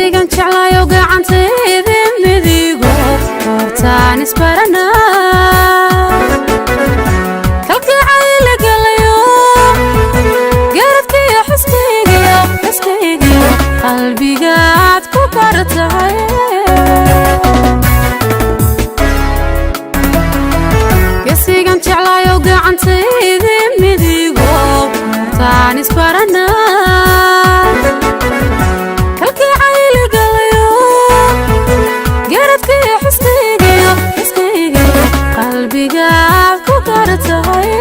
gesigan jeclayo gacantayda midigo hortaan isbarana kalgacayl galayo garadkiyo xuskaygiyo qalbigaad ku bartahay gesigan jeclayo gacantayda midigo hortaan isbarana qalbigaad ku bartahay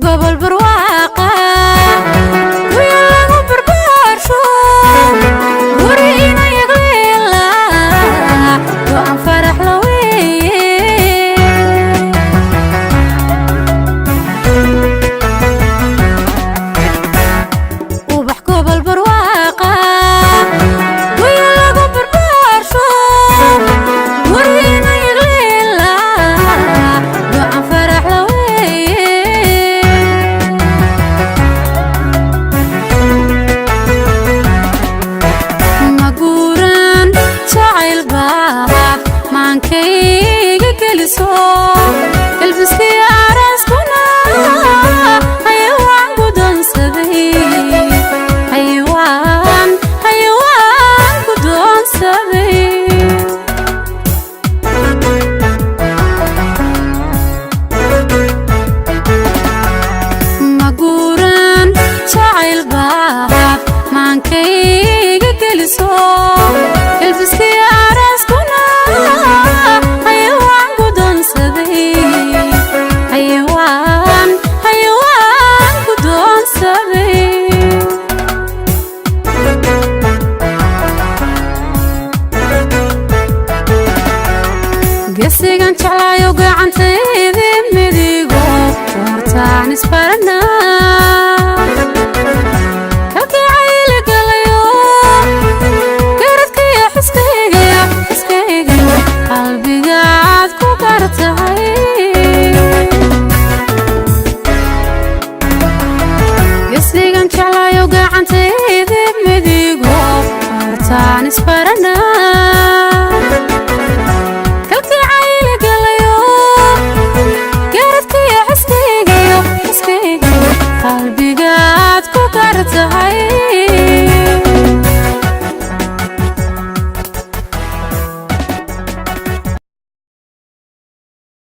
قبل برواقة ويلاقو بربارشو ورينا يغليلا وعن فرح لوي وبحكو بالبرواقة ويلاقو بربارشو ورينا يغليلا وعن فرح لوي maankayga geliso galbiskii araaskuna hayawaan gudoonsaday hayawaan gudoonsaday maguuraan jacayl baad maankayga geliso galbiskii araaskuna hayawaan gudoonsaday gesigan jeclayo gacantayda midigo hortaan isbarana kalgacayl galayo garadkiyo xuskaygiyo qalbigaad ku bartahay gesigan jeclayo gacantayda midigo hortaan isbarana